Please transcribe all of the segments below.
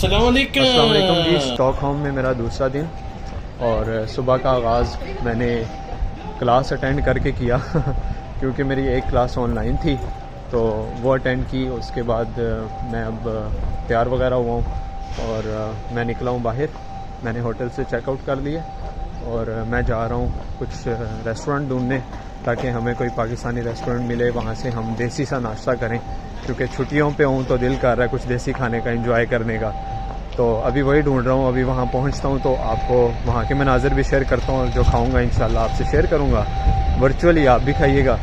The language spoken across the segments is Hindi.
अस्सलाम वालेकुम जी। स्टॉकहोम में मेरा दूसरा दिन और सुबह का आगाज़ मैंने क्लास अटेंड करके किया क्योंकि मेरी एक क्लास ऑनलाइन थी तो वो अटेंड की। उसके बाद मैं अब तैयार वगैरह हुआ हूँ और मैं निकला हूँ बाहर। मैंने होटल से चेकआउट कर लिया और मैं जा रहा हूँ कुछ रेस्टोरेंट ढूंढने ताकि हमें कोई पाकिस्तानी रेस्टोरेंट मिले, वहाँ से हम देसी सा नाश्ता करें क्योंकि छुट्टियों पे हूँ तो दिल कर रहा है कुछ देसी खाने का, एंजॉय करने का। तो अभी वही ढूंढ रहा हूँ। अभी वहाँ पहुँचता हूँ तो आपको वहाँ के मनाज़र भी शेयर करता हूँ और जो खाऊँगा इंशाल्लाह आपसे शेयर करूँगा वर्चुअली, आप भी खाइएगा।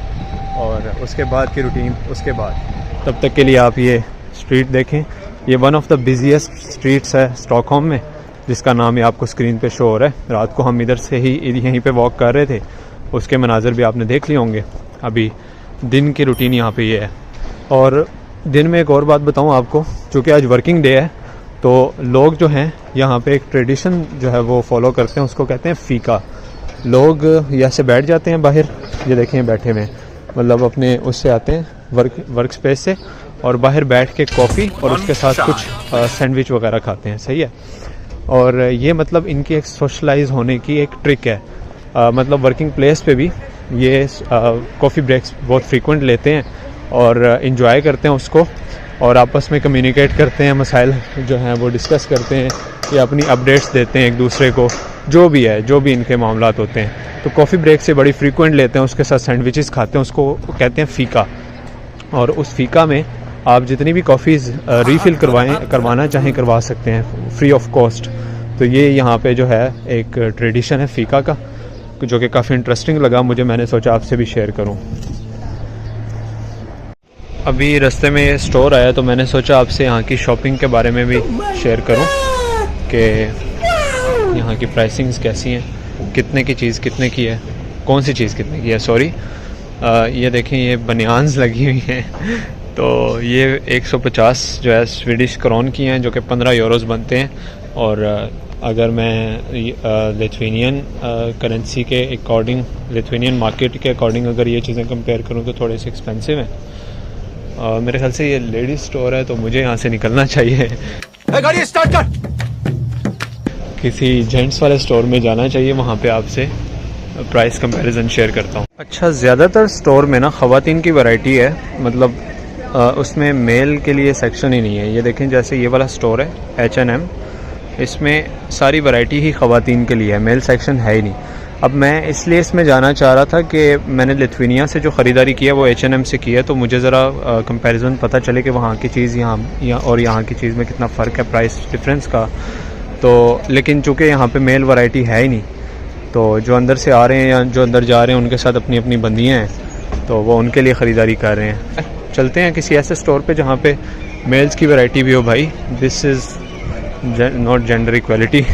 और उसके बाद की रूटीन उसके बाद, तब तक के लिए आप ये स्ट्रीट देखें। ये one of the busiest streets है स्टॉकहोम में, जिसका नाम ही आपको स्क्रीन पे शो हो रहा है। रात को हम इधर से ही यहीं पे वॉक कर रहे थे, उसके मनाज़र भी आपने देख लिए होंगे। अभी दिन की रूटीन यहाँ पे ये है। और दिन में एक और बात बताऊँ आपको, चूँकि आज वर्किंग डे है तो लोग जो हैं यहाँ पे एक ट्रेडिशन जो है वो फॉलो करते हैं, उसको कहते हैं फ़ीका। लोग यहाँ से बैठ जाते हैं बाहर, ये देखें बैठे हुए, मतलब अपने उससे आते हैं वर्क स्पेस से और बाहर बैठ के कॉफ़ी और उसके साथ कुछ सैंडविच वगैरह खाते हैं। सही है। और ये मतलब इनकी एक सोशलाइज होने की एक ट्रिक है। मतलब वर्किंग प्लेस पे भी ये कॉफ़ी ब्रेक्स बहुत फ्रीक्वेंट लेते हैं और इन्जॉय करते हैं उसको, और आपस में कम्युनिकेट करते हैं, मसाइल जो हैं वो डिस्कस करते हैं या अपनी अपडेट्स देते हैं एक दूसरे को, जो भी है, जो भी इनके मामलात होते हैं। तो कॉफ़ी ब्रेक से बड़ी फ्रीक्वेंट लेते हैं, उसके साथ सैंडविचेस खाते हैं, उसको कहते हैं फ़ीका। और उस फ़ीका में आप जितनी भी कॉफ़ीज़ रीफ़िल करवाना चाहें करवा सकते हैं फ्री ऑफ कॉस्ट। तो ये यहाँ पे जो है एक ट्रेडिशन है फ़ीका का, जो कि काफ़ी इंटरेस्टिंग लगा मुझे, मैंने सोचा आपसे भी शेयर करूँ। अभी रास्ते में ये स्टोर आया तो मैंने सोचा आपसे यहाँ की शॉपिंग के बारे में भी शेयर करूँ कि यहाँ की प्राइसिंग्स कैसी हैं, कितने की चीज़ कितने की है, कौन सी चीज़ कितने की है। सॉरी, ये देखें ये बनियान्स लगी हुई हैं तो ये 150 जो है स्वीडिश क्रोन की हैं, जो कि 15 यूरोज़ बनते हैं। और अगर मैं लिथुआनियन करेंसी के अकॉर्डिंग, लिथुआनियन मार्केट के अकॉर्डिंग अगर ये चीज़ें कंपेयर करूँ तो थोड़े से एक्सपेंसिव हैं। मेरे ख्याल से ये लेडीज स्टोर है तो मुझे यहाँ से निकलना चाहिए। गाड़ी स्टार्ट कर। किसी जेंट्स वाले स्टोर में जाना चाहिए, वहाँ पे आपसे प्राइस कंपैरिजन शेयर करता हूँ। अच्छा, ज़्यादातर स्टोर में ना ख़वातीन की वैरायटी है, मतलब उसमें मेल के लिए सेक्शन ही नहीं है। ये देखें जैसे ये वाला स्टोर है H&M, इसमें सारी वैरायटी ही ख़वातीन के लिए है, मेल सेक्शन है ही नहीं। अब मैं इसलिए इसमें जाना चाह रहा था कि मैंने लिथुआनिया से जो ख़रीदारी की है वो H&M से की है, तो मुझे ज़रा कंपैरिजन पता चले कि वहाँ की चीज़ यहाँ और यहाँ की चीज़ में कितना फ़र्क है प्राइस डिफरेंस का। तो लेकिन चूँकि यहाँ पे मेल वैरायटी है ही नहीं, तो जो अंदर से आ रहे हैं या जो अंदर जा रहे हैं उनके साथ अपनी अपनी बंदियाँ हैं, तो वो उनके लिए ख़रीदारी कर रहे हैं। चलते हैं किसी ऐसे स्टोर पर जहाँ पर मेल्स की वैरायटी भी हो। भाई this is not gender equality,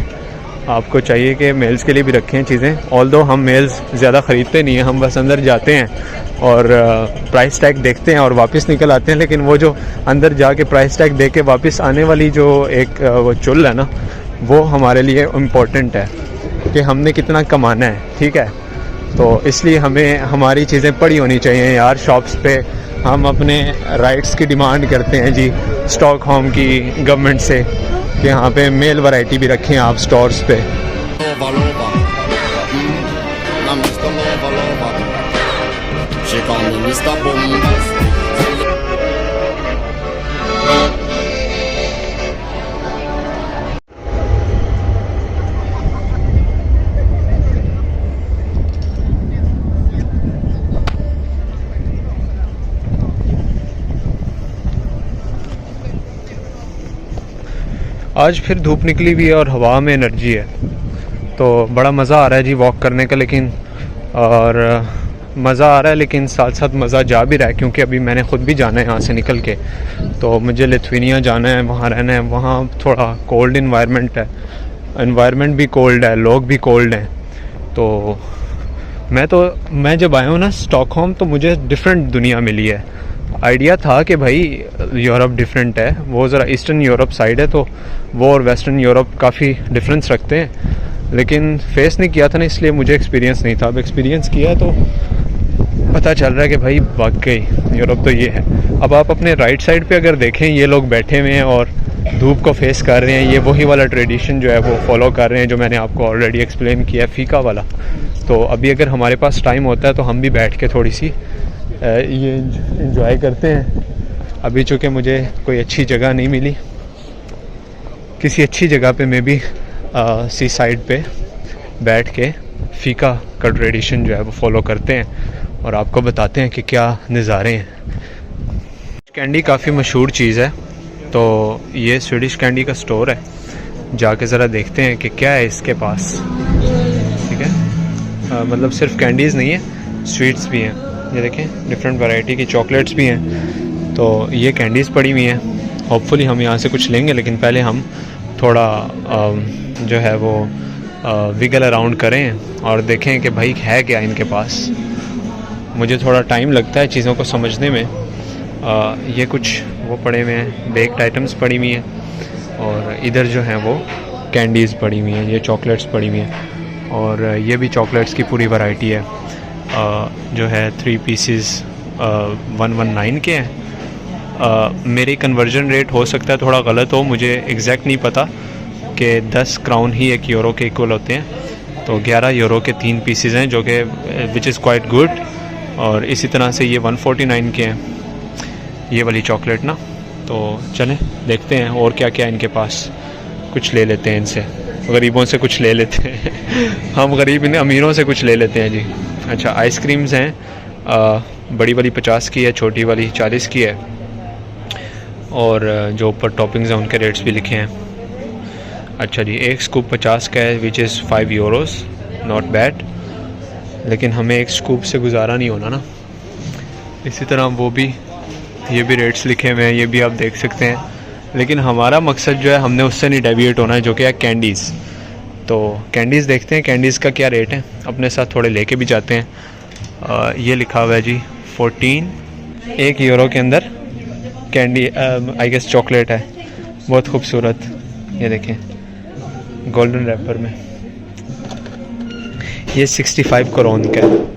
आपको चाहिए कि मेल्स के लिए भी रखें चीज़ें। ऑल्दो हम मेल्स ज़्यादा ख़रीदते नहीं हैं, हम बस अंदर जाते हैं और प्राइस टैग देखते हैं और वापस निकल आते हैं। लेकिन वो जो अंदर जाके प्राइस टैग दे के वापस आने वाली जो एक वो चुल है ना, वो हमारे लिए इम्पोर्टेंट है कि हमने कितना कमाना है। ठीक है, तो इसलिए हमें हमारी चीज़ें पड़ी होनी चाहिए यार। शॉप्स पे हम अपने राइट्स की डिमांड करते हैं जी स्टॉकहोम की गवर्नमेंट से कि यहाँ पे मेल वैरायटी भी रखें आप स्टोर्स पे। आज फिर धूप निकली हुई है और हवा में एनर्जी है, तो बड़ा मज़ा आ रहा है जी वॉक करने का। लेकिन और मज़ा आ रहा है, लेकिन साथ साथ मज़ा जा भी रहा है क्योंकि अभी मैंने ख़ुद भी जाना है यहाँ से निकल के। तो मुझे लिथुआनिया जाना है, वहाँ रहना है। वहाँ थोड़ा कोल्ड इन्वायरमेंट है, इन्वायरमेंट भी कोल्ड है, लोग भी कोल्ड हैं। तो मैं जब आया हूँ ना स्टॉकहोम तो मुझे डिफरेंट दुनिया मिली है। आइडिया था कि भाई यूरोप डिफरेंट है, वो ज़रा ईस्टर्न यूरोप साइड है तो वो और वेस्टर्न यूरोप काफ़ी डिफरेंस रखते हैं, लेकिन फेस नहीं किया था ना, इसलिए मुझे एक्सपीरियंस नहीं था। अब एक्सपीरियंस किया तो पता चल रहा है कि भाई वाकई यूरोप तो ये है। अब आप अपने राइट साइड पे अगर देखें, ये लोग बैठे हुए हैं और धूप को फेस कर रहे हैं। ये वही वाला ट्रेडिशन जो है वो फॉलो कर रहे हैं जो मैंने आपको ऑलरेडी एक्सप्लेन किया है, फ़ीका वाला। तो अभी अगर हमारे पास टाइम होता है तो हम भी बैठ के थोड़ी सी ये इंजॉय करते हैं। अभी चूँकि मुझे कोई अच्छी जगह नहीं मिली, किसी अच्छी जगह पे मैं भी सी साइड पे बैठ के फ़ीका का ट्रेडिशन जो है वो फॉलो करते हैं और आपको बताते हैं कि क्या नज़ारे हैं। कैंडी काफ़ी मशहूर चीज़ है, तो ये स्वीडिश कैंडी का स्टोर है, जाके ज़रा देखते हैं कि क्या है इसके पास। ठीक है, मतलब सिर्फ कैंडीज़ नहीं है, स्वीट्स भी हैं। ये देखें, डिफरेंट वैरायटी की चॉकलेट्स भी हैं। तो ये कैंडीज़ पड़ी हुई हैं, होपफुली हम यहाँ से कुछ लेंगे, लेकिन पहले हम थोड़ा जो है वो विगल अराउंड करें और देखें कि भाई है क्या इनके पास। मुझे थोड़ा टाइम लगता है चीज़ों को समझने में। ये कुछ वो पड़े हुए हैं, बेक्ड आइटम्स पड़ी हुई हैं, और इधर जो हैं वो कैंडीज़ पड़ी हुई हैं, ये चॉकलेट्स पड़ी हुई हैं, और ये भी चॉकलेट्स की पूरी वैरायटी है। जो है 3 पीसेस 119 के हैं। मेरी कन्वर्जन रेट हो सकता है थोड़ा गलत हो, मुझे एग्जैक्ट नहीं पता कि 10 क्राउन ही 1 यूरो के इक्वल होते हैं। तो 11 यूरो के 3 पीसेस हैं, जो कि विच इज़ क्वाइट गुड। और इसी तरह से ये 149 के हैं, ये वाली चॉकलेट ना। तो चलें देखते हैं और क्या क्या इनके पास, कुछ ले लेते हैं इनसे, गरीबों से कुछ ले लेते हैं हम गरीब इन अमीरों से कुछ ले लेते हैं जी। अच्छा, आइसक्रीम्स हैं, बड़ी वाली 50 की है, छोटी वाली 40 की है, और जो ऊपर टॉपिंग्स हैं उनके रेट्स भी लिखे हैं। अच्छा जी, एक स्कूप 50 का है, which is 5 Euros, not bad, लेकिन हमें एक स्कूप से गुजारा नहीं होना ना। इसी तरह वो भी, ये भी रेट्स लिखे हुए हैं, ये भी आप देख सकते हैं। लेकिन हमारा मकसद जो है, हमने उससे नहीं डेविएट होना है, जो कि है कैंडीज़। तो कैंडीज़ देखते हैं कैंडीज़ का क्या रेट है, अपने साथ थोड़े लेके भी जाते हैं। ये लिखा हुआ है जी 14, 1 यूरो के अंदर कैंडी, आई गेस चॉकलेट है, बहुत खूबसूरत। ये देखें, गोल्डन रैपर में, ये 65 करोन का है।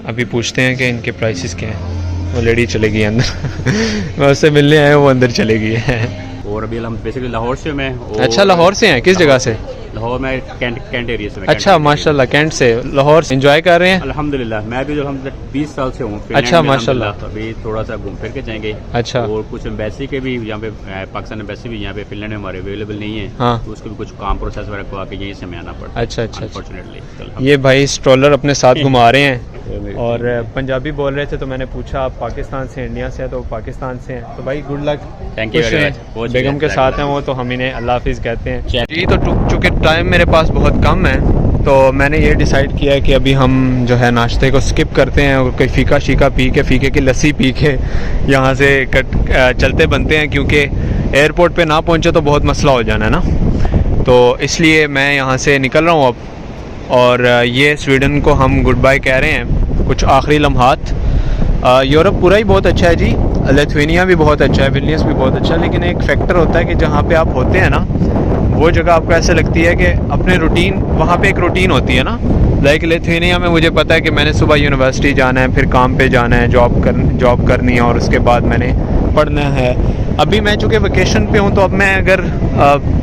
अभी पूछते हैं कि इनके प्राइसेस क्या हैं। वो लेडी चले गई अंदर मैं उससे मिलने आया, वो अंदर चले गई है। और अभी हम बेसिकली लाहौर से मैं। अच्छा, लाहौर से हैं? किस जगह से? लाहौर में कैंट एरिया से। अच्छा, माशाल्लाह, कैंट से लाहौर से एंजॉय कर रहे हैं? अल्हम्दुलिल्लाह, मैं भी जो हम 20 साल से हूँ। अच्छा, माशाल्लाह। अभी थोड़ा सा घूम फिर के जाएंगे। अच्छा, और कुछ एम्बेसी के भी यहाँ पे, पाकिस्तान एम्बेसी भी यहाँ पे फिनलैंड में हमारे अवेलेबल नहीं है। हाँ। तो उसके भी कुछ काम प्रोसेस वगैरह को आके यहीं से हमें आना पड़ता है। अच्छा अच्छा, अनफॉर्चुनेटली। ये भाई स्ट्रोलर अपने साथ घुमा रहे हैं और पंजाबी बोल रहे थे, तो मैंने पूछा आप पाकिस्तान से, इंडिया से हैं? तो पाकिस्तान से हैं। तो भाई गुड लक, थैंक यू। बेगम के साथ हैं वो, तो हम इन्हें अल्लाह हाफिज़ कहते हैं जी। तो चूँकि टाइम मेरे पास बहुत कम है, तो मैंने ये डिसाइड किया है कि अभी हम जो है नाश्ते को स्किप करते हैं और कोई फ़ीका शीका पी के, फ़ीके की लस्सी पी के यहाँ से चलते बनते हैं, क्योंकि एयरपोर्ट पे ना पहुँचे तो बहुत मसला हो जाना है ना। तो इसलिए मैं यहाँ से निकल रहा हूँ अब, और ये स्वीडन को हम गुड बाय कह रहे हैं। कुछ आखिरी लम्हात। यूरोप पूरा ही बहुत अच्छा है जी, लिथुआनिया भी बहुत अच्छा है, विल्नियस भी बहुत अच्छा है, लेकिन एक फैक्टर होता है कि जहाँ पे आप होते हैं ना, वो जगह आपको ऐसे लगती है कि अपने रूटीन, वहाँ पे एक रूटीन होती है ना। लाइक लिथुआनिया में मुझे पता है कि मैंने सुबह यूनिवर्सिटी जाना है, फिर काम पे जाना है, जॉब करनी है, और उसके बाद मैंने पढ़ना है। अभी मैं चूँकि वेकेशन पे हूँ, तो अब मैं अगर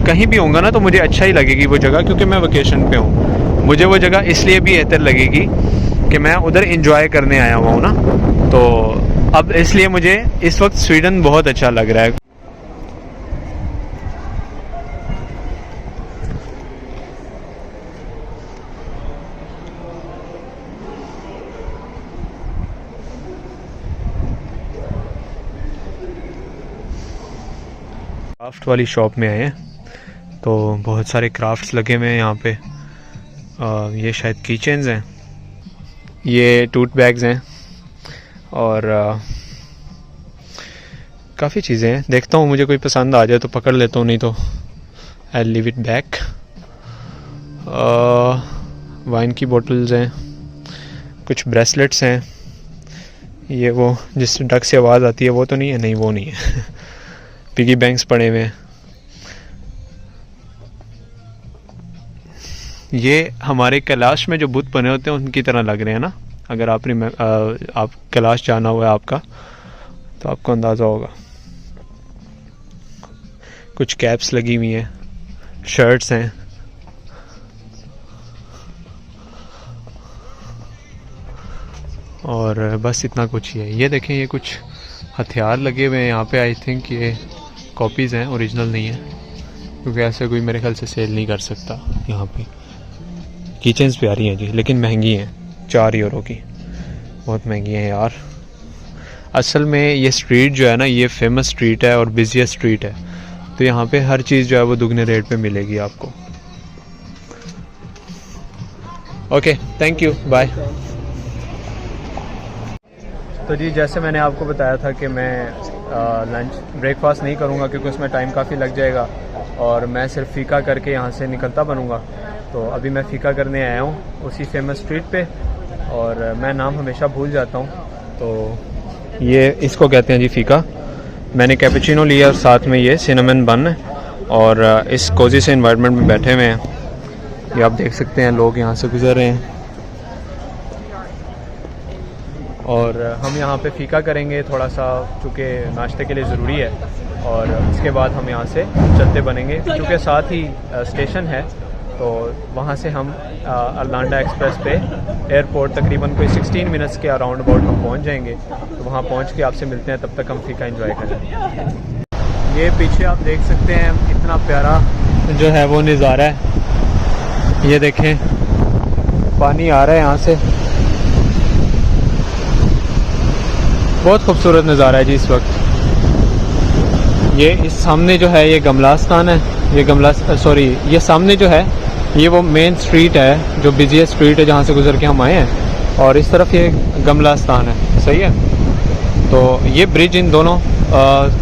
कहीं भी होऊंगा ना, तो मुझे अच्छा ही लगेगी वो जगह, क्योंकि मैं वेकेशन पे हूँ। मुझे वो जगह इसलिए भी बेहतर लगेगी कि मैं उधर इंजॉय करने आया हुआ हूँ ना। तो अब इसलिए मुझे इस वक्त स्वीडन बहुत अच्छा लग रहा है। क्राफ्ट वाली शॉप में आए हैं, तो बहुत सारे क्राफ्ट्स लगे हुए हैं यहाँ पे। ये शायद की चेन्स हैं, ये टूट बैग्स हैं, और काफ़ी चीज़ें हैं। देखता हूँ, मुझे कोई पसंद आ जाए तो पकड़ लेता हूँ, नहीं तो I leave it back. Wine की बोतल्स हैं, कुछ ब्रेसलेट्स हैं। ये वो जिस डक से आवाज़ आती है वो तो नहीं है? नहीं, वो नहीं है पिगी बैंक्स पड़े हुए हैं। ये हमारे कैलाश में जो बुत बने होते हैं उनकी तरह लग रहे हैं ना। अगर आप कैलाश जाना हुआ है आपका, तो आपको अंदाज़ा होगा। कुछ कैप्स लगी हुई हैं, शर्ट्स हैं, और बस इतना कुछ ही है। ये देखें, ये कुछ हथियार लगे हुए हैं यहाँ पे। आई थिंक ये कॉपीज़ हैं, ओरिजिनल नहीं है, क्योंकि ऐसे कोई मेरे ख्याल से सेल नहीं कर सकता यहाँ पे। कीचेन्स प्यारी हैं जी, लेकिन महंगी हैं, 4 यूरो की, बहुत महंगी हैं यार। असल में ये स्ट्रीट जो है ना, ये फेमस स्ट्रीट है और बिजिएस्ट स्ट्रीट है, तो यहाँ पे हर चीज़ जो है वो दुगने रेट पे मिलेगी आपको। Okay, thank you, bye. तो जी, जैसे मैंने आपको बताया था कि मैं लंच ब्रेकफास्ट नहीं करूँगा, क्योंकि उसमें टाइम काफ़ी लग जाएगा और मैं सिर्फ फ़ीका करके यहाँ से निकलता बनूँगा। तो अभी मैं फ़ीका करने आया हूँ उसी फेमस स्ट्रीट पे, और मैं नाम हमेशा भूल जाता हूँ। तो ये इसको कहते हैं जी फ़ीका। मैंने कैपुचिनो लिया और साथ में ये सिनेमन बन है, और इस कोजी से इन्वायरमेंट में बैठे हुए हैं। ये आप देख सकते हैं, लोग यहाँ से गुजर रहे हैं, और हम यहाँ पे फ़ीका करेंगे थोड़ा सा, चूँकि नाश्ते के लिए ज़रूरी है, और उसके बाद हम यहाँ से चलते बनेंगे, क्योंकि साथ ही स्टेशन है। तो वहाँ से हम अरलांडा एक्सप्रेस पे एयरपोर्ट तकरीबन कोई 16 मिनट्स के अराउंड अबाउट हम पहुँच जाएंगे। तो वहाँ पहुँच के आपसे मिलते हैं, तब तक हम फ़ीका एंजॉय करें। ये पीछे आप देख सकते हैं, इतना प्यारा जो है वो नज़ारा है। ये देखें, पानी आ रहा है यहाँ से, बहुत खूबसूरत नज़ारा है जी इस वक्त। ये इस सामने जो है ये गमलास्तान है, ये सामने जो है ये वो मेन स्ट्रीट है, जो बिजिएस्ट स्ट्रीट है जहाँ से गुजर के हम आए हैं, और इस तरफ ये गमलास्तान है, सही है। तो ये ब्रिज इन दोनों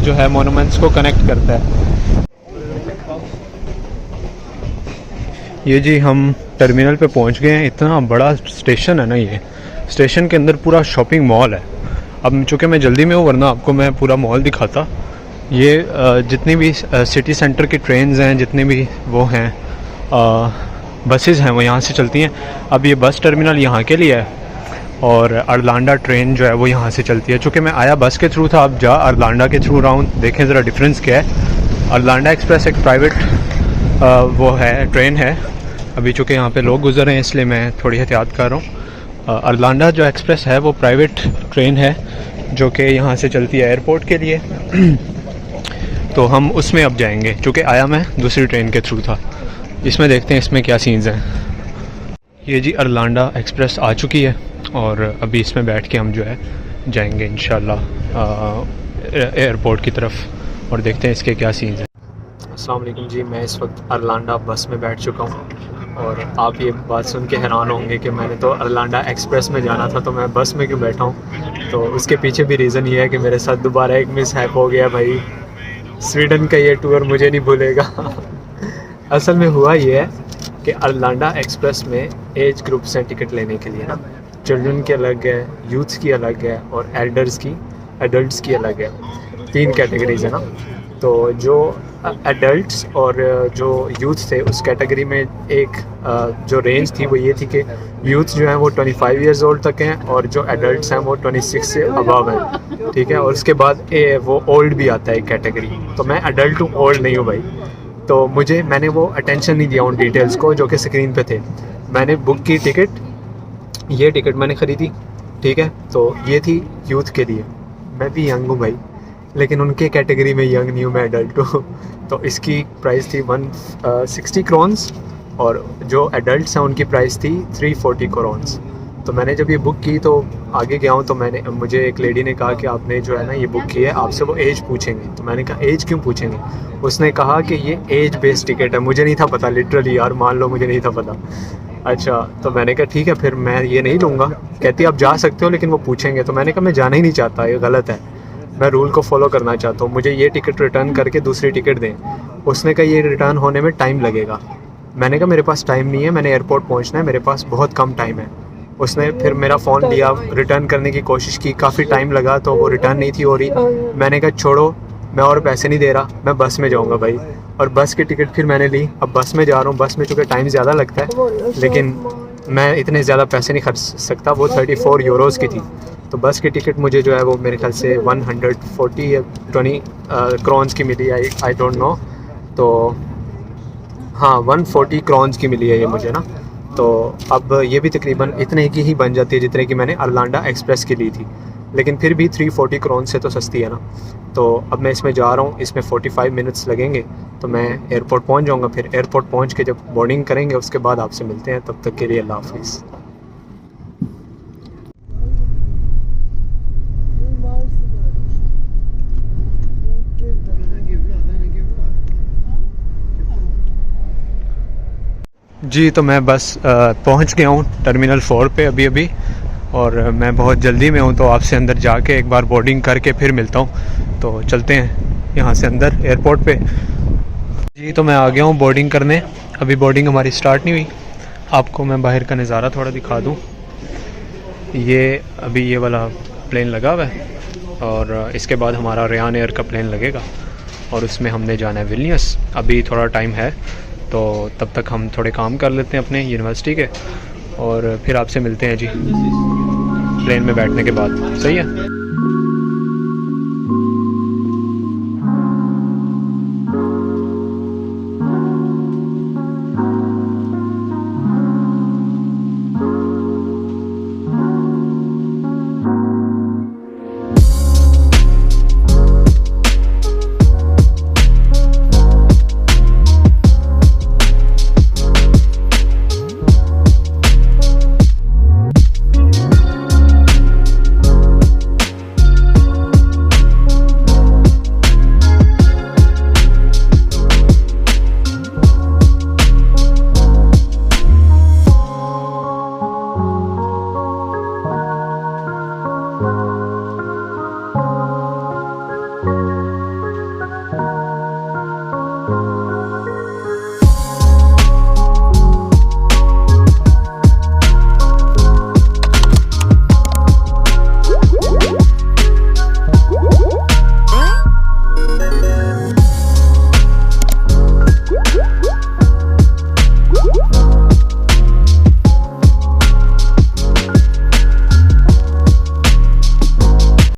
जो है मोनूमेंट्स को कनेक्ट करता है। ये जी हम टर्मिनल पे पहुँच गए हैं। इतना बड़ा स्टेशन है ना, ये स्टेशन के अंदर पूरा शॉपिंग मॉल है। अब चूँकि मैं जल्दी में हूँ, वरना आपको मैं पूरा मॉल दिखाता। ये जितनी भी सिटी सेंटर की ट्रेन्स हैं, जितने भी वो हैं बसेस हैं, वो यहाँ से चलती हैं। अब ये बस टर्मिनल यहाँ के लिए है, और अरलांडा ट्रेन जो है वो यहाँ से चलती है। चूँकि मैं आया बस के थ्रू था, अब जा अरलांडा के थ्रू रहा हूँ। देखें ज़रा डिफरेंस क्या है। अरलांडा एक्सप्रेस एक प्राइवेट वो है, ट्रेन है। अभी चूँकि यहाँ पे लोग गुजर रहे हैं, इसलिए मैं थोड़ी एहतियात कर रहा हूँ। अरलांडा जो एक्सप्रेस है वो प्राइवेट ट्रेन है, जो कि यहाँ से चलती है एयरपोर्ट के लिए। तो हम उसमें अब जाएंगे, चूँकि आया मैं दूसरी ट्रेन के थ्रू था। इसमें देखते हैं इसमें क्या सीन्स हैं। ये जी अरलांडा एक्सप्रेस आ चुकी है, और अभी इसमें बैठ के हम जो है जाएंगे इंशाल्लाह एयरपोर्ट की तरफ, और देखते हैं इसके क्या सीन्स हैं। अस्सलाम वालेकुम जी, मैं इस वक्त अरलांडा बस में बैठ चुका हूँ, और आप ये बात सुन के हैरान होंगे कि मैंने तो अरलांडा एक्सप्रेस में जाना था, तो मैं बस में क्यों बैठा हूँ। तो उसके पीछे भी रीज़न ये है कि मेरे साथ दोबारा एक मिसहैप हो गया भाई। स्वीडन का ये टूर मुझे नहीं भूलेगा। असल में हुआ ये है कि अरलांडा एक्सप्रेस में एज ग्रुप से टिकट लेने के लिए ना, चिल्ड्रन की अलग है, यूथ्स की अलग है, और एडल्ट्स की अलग है। 3 कैटेगरीज है ना। तो जो एडल्ट्स और जो यूथ थे, उस कैटेगरी में एक जो रेंज थी वो ये थी कि यूथ जो है वो 25 इयर्स ओल्ड तक हैं, और जो एडल्ट्स हैं वो 26 से अबव हैं, ठीक है। और उसके बाद वो ओल्ड भी आता है एक कैटेगरी। तो मैं एडल्ट हूँ, ओल्ड नहीं हूँ भाई। तो मैंने वो अटेंशन नहीं दिया उन डिटेल्स को जो कि स्क्रीन पे थे। मैंने बुक की टिकट, ये टिकट मैंने ख़रीदी, ठीक है। तो ये थी यूथ के लिए। मैं भी यंग हूँ भाई, लेकिन उनके कैटेगरी में यंग नहीं हूँ, मैं एडल्ट हूँ। तो इसकी प्राइस थी 160 क्रोन्स, और जो एडल्ट्स हैं उनकी प्राइस थी 340 क्रोन्स। तो मैंने जब ये बुक की तो आगे गया हूँ, तो मुझे एक लेडी ने कहा कि आपने जो है ना ये बुक की है, आपसे वो एज पूछेंगे। तो मैंने कहा एज क्यों पूछेंगे। उसने कहा कि ये एज बेस्ड टिकट है। मुझे नहीं था पता, लिटरली यार, मान लो मुझे नहीं था पता। अच्छा, तो मैंने कहा ठीक है, फिर मैं ये नहीं लूँगा। कहती आप जा सकते हो, लेकिन वो पूछेंगे। तो मैंने कहा मैं जाना ही नहीं चाहता, ये गलत है, मैं रूल को फॉलो करना चाहता हूँ, मुझे ये टिकट रिटर्न करके दूसरी टिकट दें। उसने कहा ये रिटर्न होने में टाइम लगेगा। मैंने कहा मेरे पास टाइम नहीं है, मैंने एयरपोर्ट पहुँचना है, मेरे पास बहुत कम टाइम है। उसने फिर मेरा फ़ोन लिया, रिटर्न करने की कोशिश की, काफ़ी टाइम लगा, तो वो रिटर्न नहीं थी हो रही। मैंने कहा छोड़ो, मैं और पैसे नहीं दे रहा, मैं बस में जाऊँगा भाई। और बस की टिकट फिर मैंने ली। अब बस में जा रहा हूँ। बस में चूँकि टाइम ज़्यादा लगता है, लेकिन मैं इतने ज़्यादा पैसे नहीं खर्च सकता, वो 34 यूरोज़ की थी। तो बस की टिकट मुझे जो है वो मेरे ख्याल से 140 या 20 क्रोन्स की मिली, आई डोंट नो। तो हाँ 140 क्रोन्स की मिली है ये मुझे ना। तो अब ये भी तकरीबन इतने की ही बन जाती है जितने की मैंने अरलांडा एक्सप्रेस की ली थी, लेकिन फिर भी 340 क्रोन से तो सस्ती है ना। तो अब मैं इसमें जा रहा हूँ, इसमें 45 मिनट्स लगेंगे तो मैं एयरपोर्ट पहुँच जाऊँगा। फिर एयरपोर्ट पहुँच के जब बोर्डिंग करेंगे उसके बाद आपसे मिलते हैं। तब तक के लिए अल्लाह हाफिज़। जी तो मैं बस पहुंच गया हूं टर्मिनल 4 पे अभी और मैं बहुत जल्दी में हूं, तो आपसे अंदर जाके एक बार बोर्डिंग करके फिर मिलता हूं। तो चलते हैं यहां से अंदर एयरपोर्ट पे। जी तो मैं आ गया हूं बोर्डिंग करने। अभी बोर्डिंग हमारी स्टार्ट नहीं हुई। आपको मैं बाहर का नज़ारा थोड़ा दिखा दूं। ये अभी ये वाला प्लेन लगा हुआ है और इसके बाद हमारा रेयान एयर का प्लेन लगेगा और उसमें हमने जाना है विल्नियस। अभी थोड़ा टाइम है तो तब तक हम थोड़े काम कर लेते हैं अपने यूनिवर्सिटी के और फिर आपसे मिलते हैं जी प्लेन में बैठने के बाद। सही है।